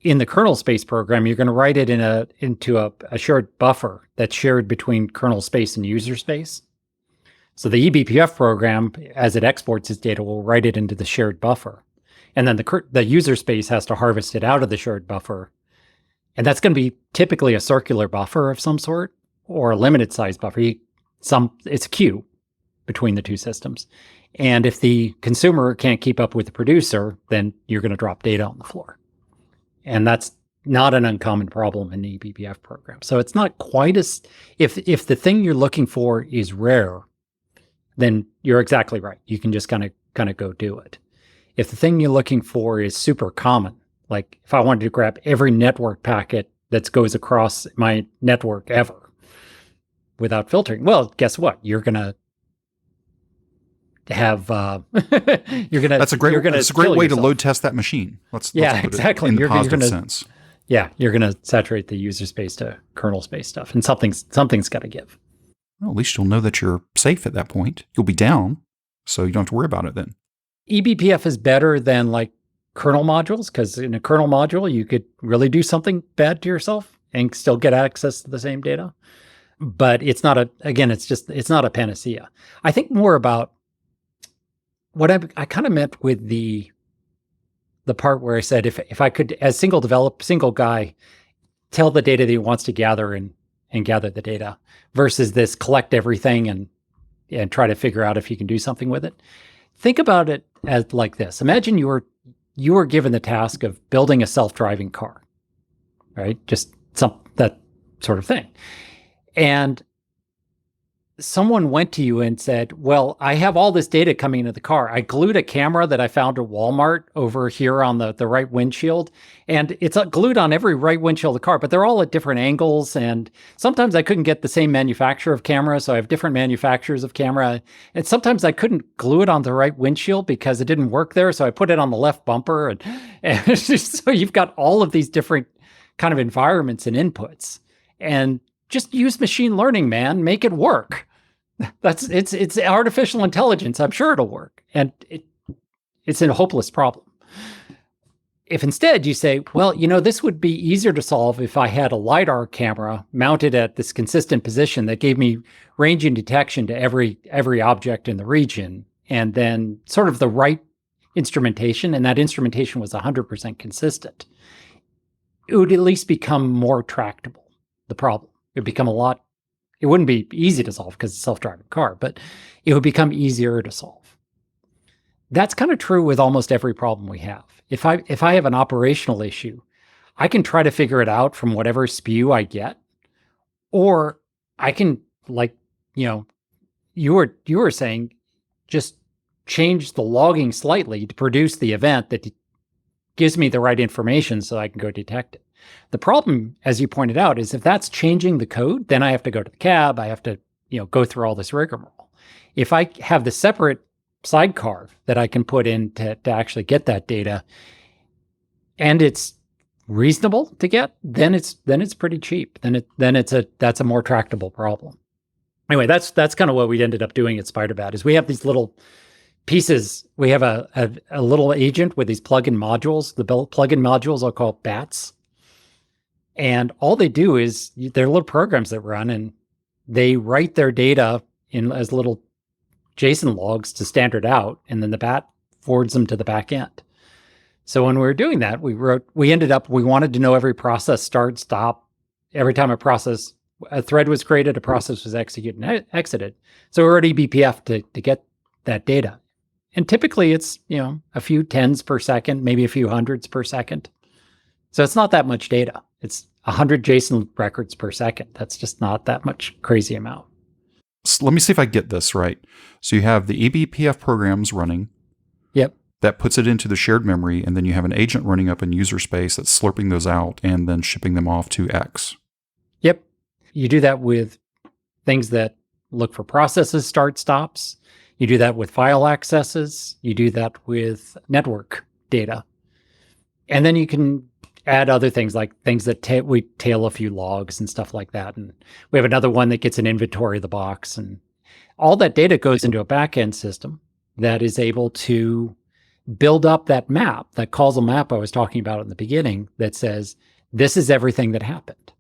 Speaker 1: in the kernel space program, you're going to write it into a shared buffer that's shared between kernel space and user space. So the eBPF program, as it exports its data, will write it into the shared buffer. And then the user space has to harvest it out of the shared buffer. And that's going to be typically a circular buffer of some sort or a limited size buffer. It's a queue between the two systems. And if the consumer can't keep up with the producer, then you're going to drop data on the floor. And that's not an uncommon problem in the eBPF program. So it's not quite as, if the thing you're looking for is rare, then you're exactly right. You can just kind of go do it. If the thing you're looking for is super common, like if I wanted to grab every network packet that goes across my network ever without filtering, well, guess what? You're going to have,
Speaker 2: That's a great way yourself to load test that machine. Let's
Speaker 1: exactly.
Speaker 2: In the positive sense.
Speaker 1: Yeah, you're going to saturate the user space to kernel space stuff, and something's got to give.
Speaker 2: Well, at least you'll know that you're safe at that point. You'll be down, so you don't have to worry about it then.
Speaker 1: eBPF is better than like kernel modules, because in a kernel module, you could really do something bad to yourself and still get access to the same data. But it's not it's not a panacea. I think more about what I kind of meant with the part where I said, if I could, as single guy, tell the data that he wants to gather and gather the data versus this collect everything and try to figure out if you can do something with it. Think about it as like this. Imagine you were given the task of building a self-driving car, right? Just that sort of thing. And someone went to you and said, well, I have all this data coming into the car. I glued a camera that I found at Walmart over here on the right windshield, and it's glued on every right windshield of the car, but they're all at different angles. And sometimes I couldn't get the same manufacturer of camera, so I have different manufacturers of camera. And sometimes I couldn't glue it on the right windshield because it didn't work there, so I put it on the left bumper. And so you've got all of these different kind of environments and inputs. And just use machine learning, man. Make it work. It's artificial intelligence. I'm sure it'll work. And it's a hopeless problem. If instead you say, well, this would be easier to solve if I had a LiDAR camera mounted at this consistent position that gave me ranging detection to every object in the region, and then sort of the right instrumentation, and that instrumentation was 100% consistent, it would at least become more tractable, the problem. It would become it wouldn't be easy to solve because it's a self-driving car, but it would become easier to solve. That's kind of true with almost every problem we have. If I have an operational issue, I can try to figure it out from whatever SPU I get, or I can, like, you were saying, just change the logging slightly to produce the event that gives me the right information so I can go detect it. The problem, as you pointed out, is if that's changing the code, then I have to go to the cab. I have to, go through all this rigmarole. If I have the separate sidecar that I can put in to actually get that data, and it's reasonable to get, then it's pretty cheap. That's a more tractable problem. Anyway, that's kind of what we ended up doing at Spyderbat. Is we have these little pieces. We have a little agent with these plugin modules. The plugin modules are called BATs. And all they do is they're little programs that run, and they write their data as little JSON logs to standard out, and then the BAT forwards them to the back end. So when we were doing that, we wanted to know every process start, stop, every time a thread was created, a process was executed and exited. So we wrote eBPF to get that data. And typically it's, a few tens per second, maybe a few hundreds per second. So it's not that much data. It's 100 JSON records per second. That's just not that much crazy amount.
Speaker 2: So let me see if I get this right. So you have the eBPF programs running.
Speaker 1: Yep.
Speaker 2: That puts it into the shared memory, and then you have an agent running up in user space that's slurping those out and then shipping them off to X.
Speaker 1: Yep. You do that with things that look for processes, start, stops. You do that with file accesses. You do that with network data. And then you can add other things, like things that we tail a few logs and stuff like that. And we have another one that gets an inventory of the box. And all that data goes into a backend system that is able to build up that map, that causal map I was talking about in the beginning, that says, this is everything that happened.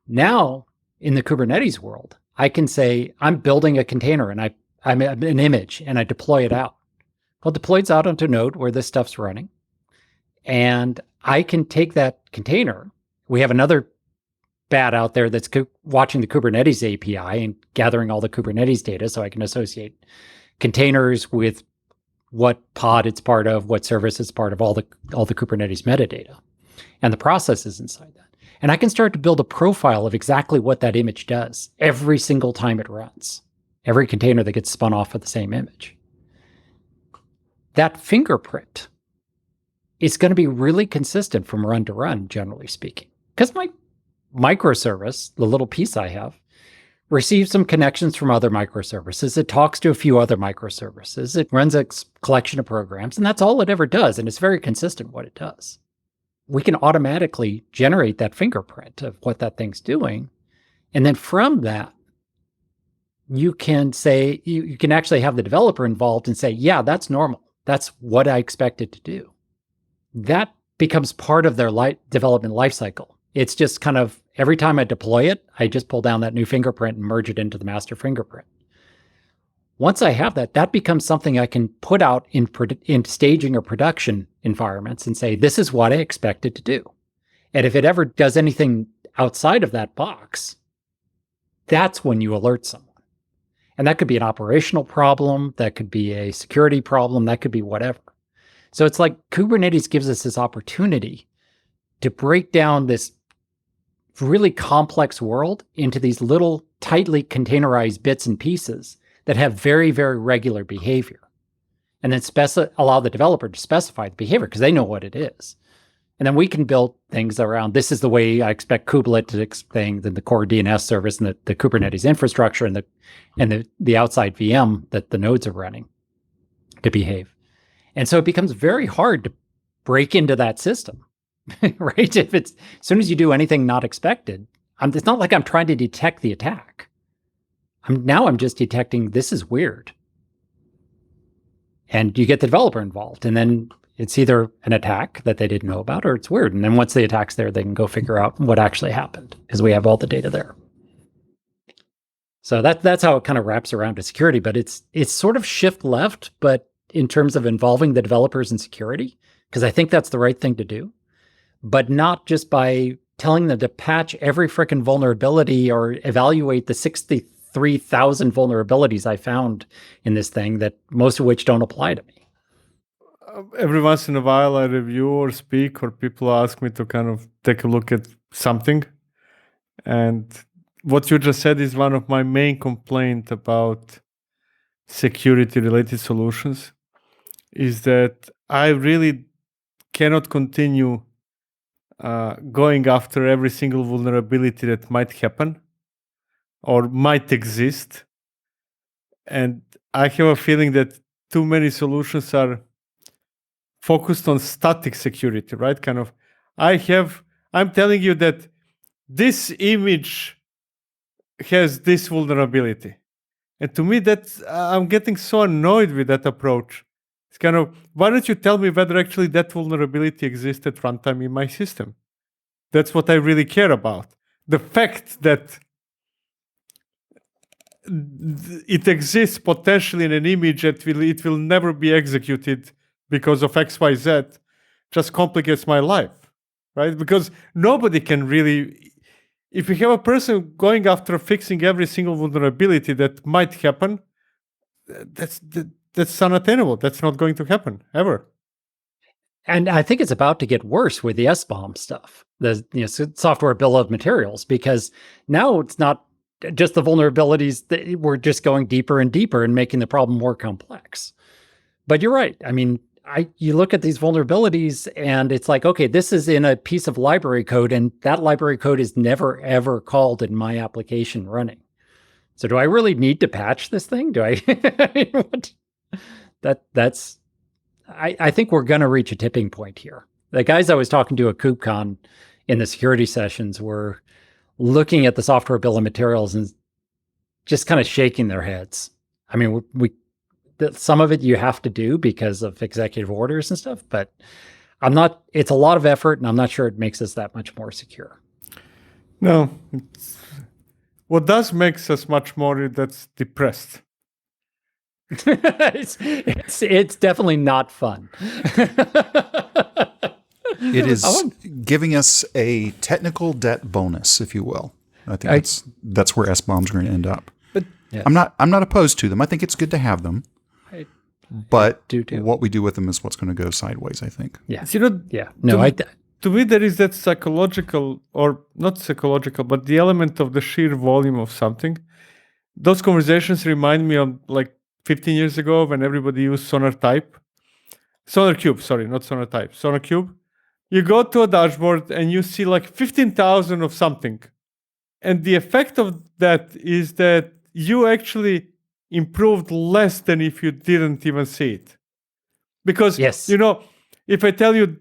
Speaker 1: Now, in the Kubernetes world, I can say, I'm building a container and I'm an image and I deploy it out. Well, deployed's out onto a node where this stuff's running. And I can take that container. We have another BAT out there that's watching the Kubernetes API and gathering all the Kubernetes data, so I can associate containers with what pod it's part of, what service it's part of, all the Kubernetes metadata, and the processes inside that. And I can start to build a profile of exactly what that image does every single time it runs, every container that gets spun off of the same image. That fingerprint is going to be really consistent from run to run, generally speaking. Because my microservice, the little piece I have, receives some connections from other microservices. It talks to a few other microservices. It runs a collection of programs, and that's all it ever does. And it's very consistent what it does. We can automatically generate that fingerprint of what that thing's doing. And then from that, you can say, you can actually have the developer involved and say, yeah, that's normal. That's what I expected to do. That becomes part of their development lifecycle. It's just kind of, every time I deploy it, I just pull down that new fingerprint and merge it into the master fingerprint. Once I have that, that becomes something I can put out in staging or production environments and say, this is what I expected to do. And if it ever does anything outside of that box, that's when you alert someone. And that could be an operational problem, that could be a security problem, that could be whatever. So it's like Kubernetes gives us this opportunity to break down this really complex world into these little tightly containerized bits and pieces that have very, very regular behavior. And then allow the developer to specify the behavior because they know what it is. And then we can build things around, this is the way I expect Kubernetes things and the core DNS service and the Kubernetes infrastructure and the outside VM that the nodes are running to behave. And so it becomes very hard to break into that system, right? As soon as you do anything not expected, it's not like I'm trying to detect the attack. I'm just detecting this is weird. And you get the developer involved, and then it's either an attack that they didn't know about or it's weird. And then once the attack's there, they can go figure out what actually happened because we have all the data there. So that's how it kind of wraps around to security, but it's sort of shift left, but in terms of involving the developers in security, because I think that's the right thing to do, but not just by telling them to patch every freaking vulnerability or evaluate the 63,000 vulnerabilities I found in this thing, that most of which don't apply to me.
Speaker 3: Every once in a while, I review or speak, or people ask me to kind of take a look at something. And what you just said is one of my main complaints about security-related solutions, is that I really cannot continue going after every single vulnerability that might happen or might exist. And I have a feeling that too many solutions are focused on static security, right? Kind of, I'm telling you that this image has this vulnerability. And to me, I'm getting so annoyed with that approach. It's kind of, why don't you tell me whether actually that vulnerability exists at runtime in my system? That's what I really care about. The fact that it exists potentially in an image that it will never be executed because of XYZ just complicates my life, right? Because nobody can really, if you have a person going after fixing every single vulnerability that might happen, that's unattainable. That's not going to happen ever.
Speaker 1: And I think it's about to get worse with the SBOM stuff, the software bill of materials, because now it's not just the vulnerabilities that we're just going deeper and deeper and making the problem more complex. But you're right. I mean, you look at these vulnerabilities and it's like, okay, this is in a piece of library code, and that library code is never, ever called in my application running. So do I really need to patch this thing? Do I? I think we're going to reach a tipping point here. The guys I was talking to at KubeCon in the security sessions were looking at the software bill of materials and just kind of shaking their heads. I mean, some of it you have to do because of executive orders and stuff, but it's a lot of effort, and I'm not sure it makes us that much more secure.
Speaker 3: No, what does makes us much more, that's depressed.
Speaker 1: It's definitely not fun.
Speaker 2: It is giving us a technical debt bonus, if you will. I think that's where SBOMs are going to end up. But yes. I'm not opposed to them. I think it's good to have them. But what we do with them is what's going to go sideways, I think.
Speaker 1: Yeah.
Speaker 3: To me, there is that psychological, or not psychological, but the element of the sheer volume of something. Those conversations remind me of like 15 years ago when everybody used SonarCube. SonarCube. You go to a dashboard and you see like 15,000 of something. And the effect of that is that you actually improved less than if you didn't even see it. Because, if I tell you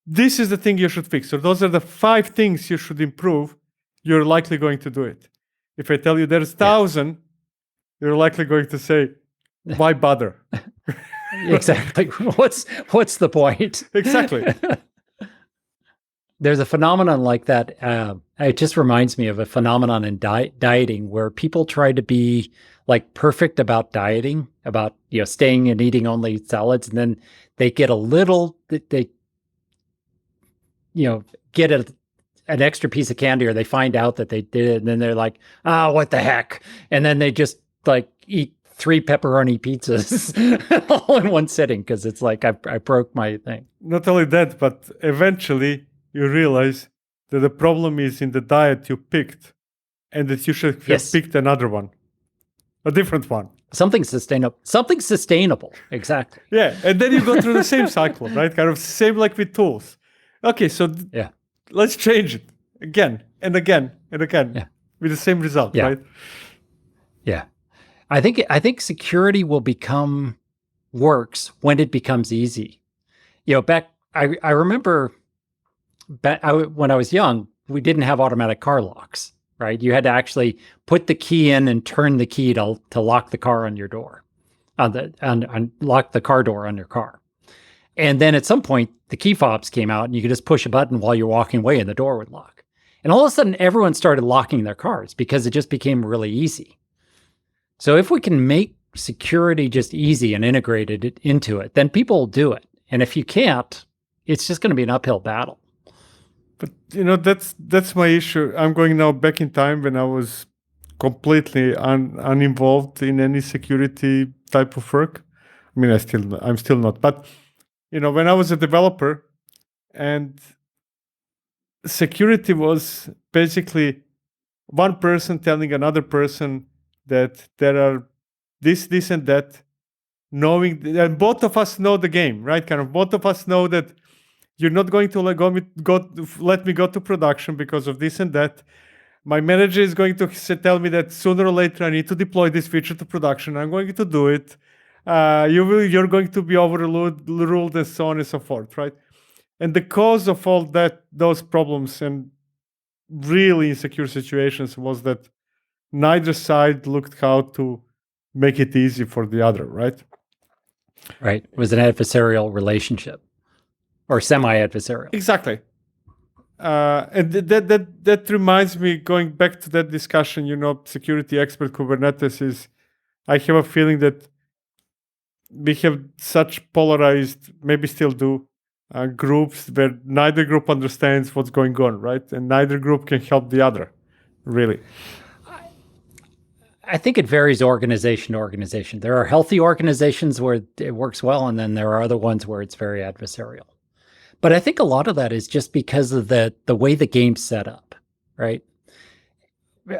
Speaker 3: this is the thing you should fix, or those are the 5 things you should improve, you're likely going to do it. If I tell you there's 1,000, you're likely going to say, why bother?
Speaker 1: Exactly. What's the point?
Speaker 3: Exactly.
Speaker 1: There's a phenomenon like that. It just reminds me of a phenomenon in dieting where people try to be like perfect about dieting, about staying and eating only salads, and then they get get an extra piece of candy, or they find out that they did it, and then they're like, what the heck? And then they just like eat 3 pepperoni pizzas all in one sitting because it's like I broke my thing.
Speaker 3: Not only that, but eventually you realize that the problem is in the diet you picked, and that you should have
Speaker 1: Yes.
Speaker 3: picked another one, a different one.
Speaker 1: Something sustainable. Something sustainable. Exactly.
Speaker 3: Yeah, and then you go through the same cycle, right? Kind of same like with tools. Okay, so
Speaker 1: Yeah.
Speaker 3: let's change it again and again and again
Speaker 1: Yeah.
Speaker 3: with the same result,
Speaker 1: Yeah.
Speaker 3: right?
Speaker 1: Yeah. I think security will become works when it becomes easy. I remember when I was young, we didn't have automatic car locks, right? You had to actually put the key in and turn the key to lock the car on your door, on lock the car door on your car. And then at some point, the key fobs came out, and you could just push a button while you're walking away, and the door would lock. And all of a sudden, everyone started locking their cars because it just became really easy. So if we can make security just easy and integrated into it, then people will do it. And if you can't, it's just going to be an uphill battle.
Speaker 3: But that's my issue. I'm going now back in time when I was completely uninvolved in any security type of work. I mean, I'm still not. But when I was a developer, and security was basically one person telling another person that there are this, and that, knowing that both of us know the game, right? Kind of both of us know that you're not going to let me go to production because of this and that. My manager is going to tell me that sooner or later I need to deploy this feature to production. I'm going to do it. You're going to be overruled, and so on and so forth, right? And the cause of all those problems and really insecure situations was that neither side looked how to make it easy for the other, right?
Speaker 1: Right. It was an adversarial relationship, or semi-adversarial.
Speaker 3: Exactly. And that reminds me, going back to that discussion, security expert Kubernetes is, I have a feeling that we have such polarized, maybe still do, groups where neither group understands what's going on, right? And neither group can help the other, really.
Speaker 1: I think it varies organization to organization. There are healthy organizations where it works well, and then there are other ones where it's very adversarial. But I think a lot of that is just because of the way the game's set up, right?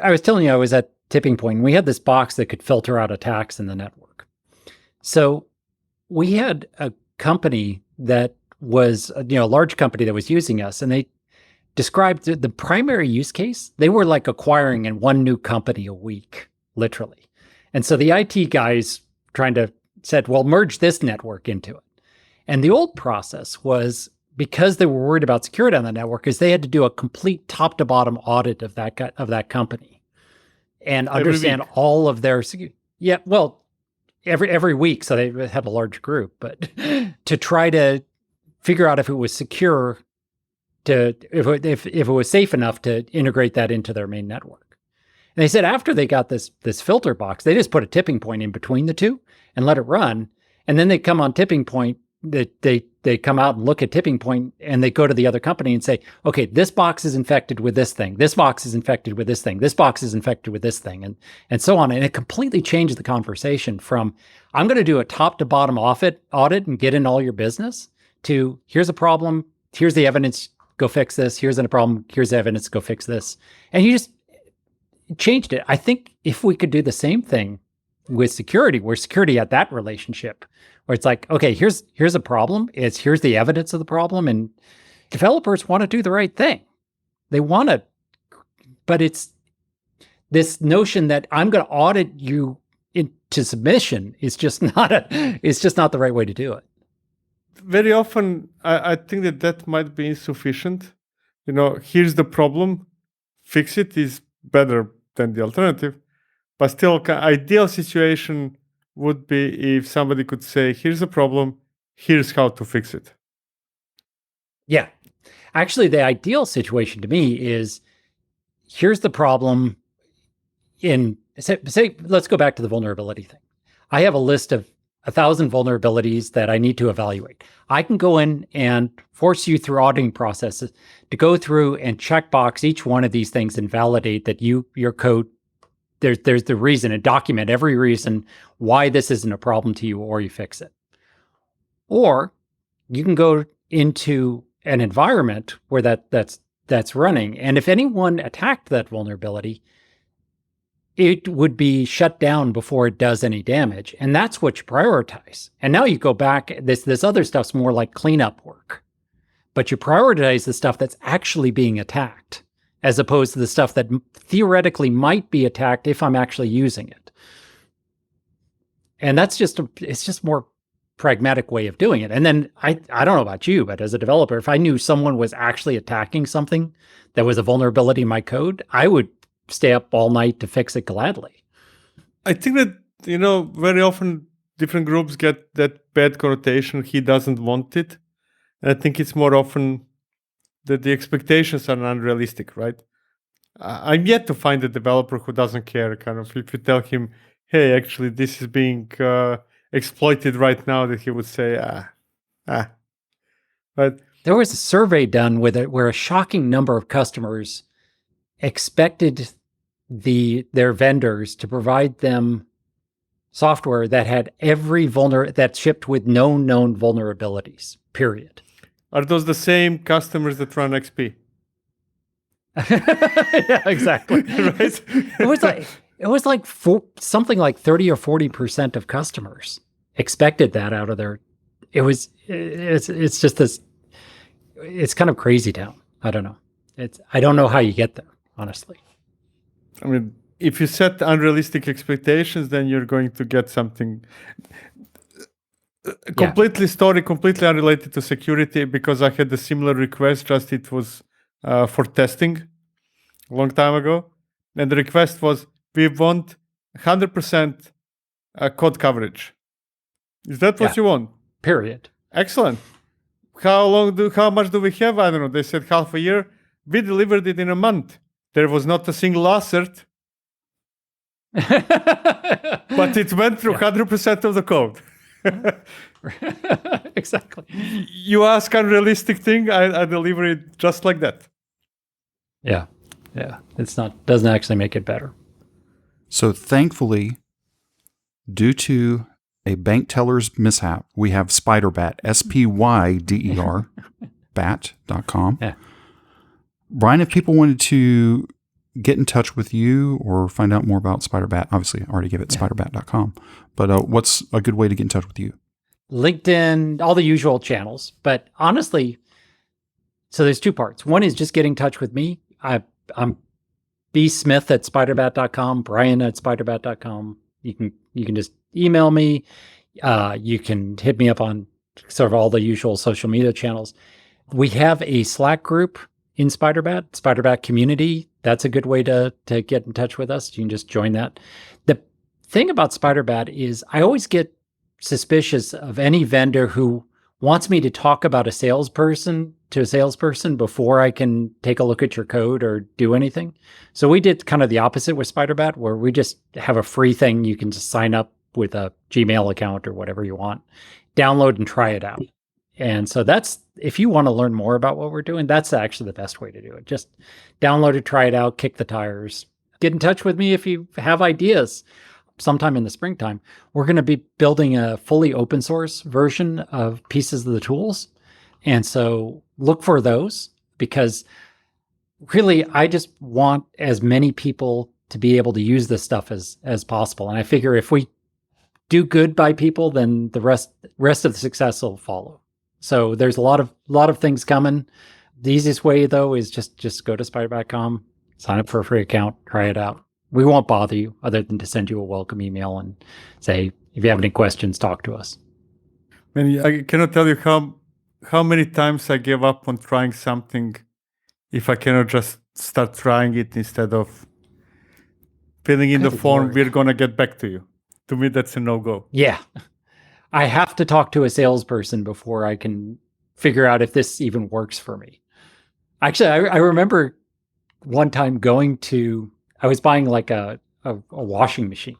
Speaker 1: I was telling you, I was at Tipping Point, and we had this box that could filter out attacks in the network. So we had a company that was, a large company that was using us, and they described the primary use case. They were like acquiring in one new company a week, literally. And so the IT guys said, well, merge this network into it. And the old process was, because they were worried about security on the network, is they had to do a complete top to bottom audit of that company and understand all of their security. Yeah, well, every week. So they would have a large group, but to try to figure out if it was secure, if it was safe enough to integrate that into their main network. And they said after they got this filter box, they just put a tipping point in between the two and let it run. And then they come on tipping point. They come out and look at tipping point, and they go to the other company and say, okay, this box is infected with this thing. This box is infected with this thing. This box is infected with this thing, and so on. And it completely changed the conversation from, I'm going to do a top to bottom audit and get in all your business, to, here's a problem. Here's the evidence. Go fix this. Here's a problem. Here's the evidence. Go fix this. And you just changed it. I think if we could do the same thing with security, where security had that relationship, where it's like, okay, here's a problem. Here's the evidence of the problem, and developers want to do the right thing. They want to, but it's this notion that I'm going to audit you into submission is just not the right way to do it.
Speaker 3: Very often, I think that might be insufficient. Here's the problem, fix it is better than the alternative. But still, ideal situation would be if somebody could say, here's a problem, here's how to fix it.
Speaker 1: Yeah. Actually, the ideal situation to me is, here's the problem say, let's go back to the vulnerability thing. I have a list of 1,000 vulnerabilities that I need to evaluate. I can go in and force you through auditing processes to go through and checkbox each one of these things and validate that your code, there's the reason, and document every reason why this isn't a problem to you, or you fix it. Or you can go into an environment where that's that's running. And if anyone attacked that vulnerability, it would be shut down before it does any damage. And that's what you prioritize. And now you go back, this other stuff's more like cleanup work. But you prioritize the stuff that's actually being attacked, as opposed to the stuff that theoretically might be attacked if I'm actually using it. And that's it's just more pragmatic way of doing it. And then I don't know about you, but as a developer, if I knew someone was actually attacking something that was a vulnerability in my code, I would stay up all night to fix it gladly.
Speaker 3: I think that, very often different groups get that bad connotation. He doesn't want it. And I think it's more often that the expectations are unrealistic, right? I'm yet to find a developer who doesn't care. Kind of, if you tell him, hey, actually, this is being exploited right now, that he would say, But
Speaker 1: there was a survey done with it where a shocking number of customers expected their vendors to provide them software that had every that shipped with no known vulnerabilities, period.
Speaker 3: Are those the same customers that run XP?
Speaker 1: Yeah, exactly.
Speaker 3: Right?
Speaker 1: It was like something like 30 or 40% of customers expected that out of their. It's just this. It's kind of crazy town. I don't know. I don't know how you get there, honestly.
Speaker 3: I mean, if you set unrealistic expectations, then you're going to get something completely unrelated to security, because I had a similar request, just it was for testing a long time ago. And the request was, we want 100% code coverage. Is that what you want?
Speaker 1: Period.
Speaker 3: Excellent. How much do we have? I don't know. They said half a year. We delivered it in a month. There was not a single assert, but it went through 100% of the code.
Speaker 1: Exactly.
Speaker 3: You ask unrealistic thing, I deliver it just like that.
Speaker 1: Yeah. Doesn't actually make it better.
Speaker 2: So thankfully, due to a bank teller's mishap, we have Spyderbat, SPYDER, bat.com.
Speaker 1: Yeah.
Speaker 2: Brian, if people wanted to get in touch with you or find out more about Spyderbat, obviously I already gave it spyderbat.com, but what's a good way to get in touch with you?
Speaker 1: LinkedIn, all the usual channels. But honestly, so there's two parts. One is just get in touch with me. I'm bsmith@spyderbat.com, brian@spyderbat.com. You can just email me. You can hit me up on sort of all the usual social media channels. We have a Slack group in Spyderbat community. That's a good way to get in touch with us. You can just join that. The thing about Spyderbat is I always get suspicious of any vendor who wants me to talk about a salesperson to a salesperson before I can take a look at your code or do anything. So we did kind of the opposite with Spyderbat, where we just have a free thing. You can just sign up with a Gmail account or whatever you want, download and try it out. And so that's, if you want to learn more about what we're doing, that's actually the best way to do it. Just download it, try it out, kick the tires. Get in touch with me if you have ideas. Sometime in the springtime, we're going to be building a fully open source version of pieces of the tools. And so look for those, because really I just want as many people to be able to use this stuff as possible. And I figure if we do good by people, then the rest of the success will follow. So there's a lot of things coming. The easiest way though is just go to Spyderbat.com, sign up for a free account, try it out. We won't bother you other than to send you a welcome email and say, if you have any questions, talk to us.
Speaker 3: Man, I cannot tell you how many times I gave up on trying something if I cannot just start trying it instead of filling in the form, we're going to get back to you. To me, that's a no-go.
Speaker 1: Yeah. I have to talk to a salesperson before I can figure out if this even works for me. Actually, I remember one time I was buying like a washing machine,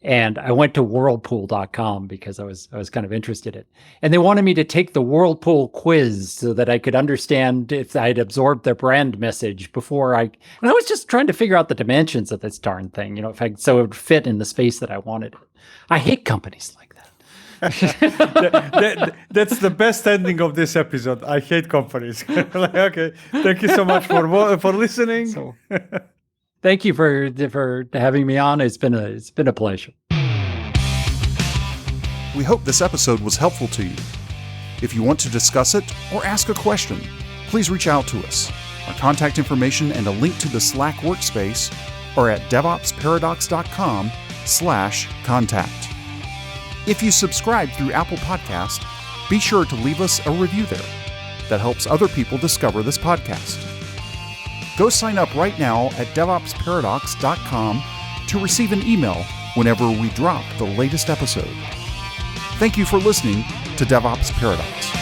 Speaker 1: and I went to whirlpool.com because I was kind of interested in it. And they wanted me to take the Whirlpool quiz so that I could understand if I'd absorbed their brand message and I was just trying to figure out the dimensions of this darn thing, so it would fit in the space that I wanted it. I hate companies like that.
Speaker 3: That's the best ending of this episode. I hate companies. Like, okay, thank you so much for listening.
Speaker 1: So, thank you for having me on. It's been a pleasure.
Speaker 2: We hope this episode was helpful to you. If you want to discuss it or ask a question, please reach out to us. Our contact information and a link to the Slack workspace are at devopsparadox.com/contact. If you subscribe through Apple Podcast, be sure to leave us a review there. That helps other people discover this podcast. Go sign up right now at devopsparadox.com to receive an email whenever we drop the latest episode. Thank you for listening to DevOps Paradox.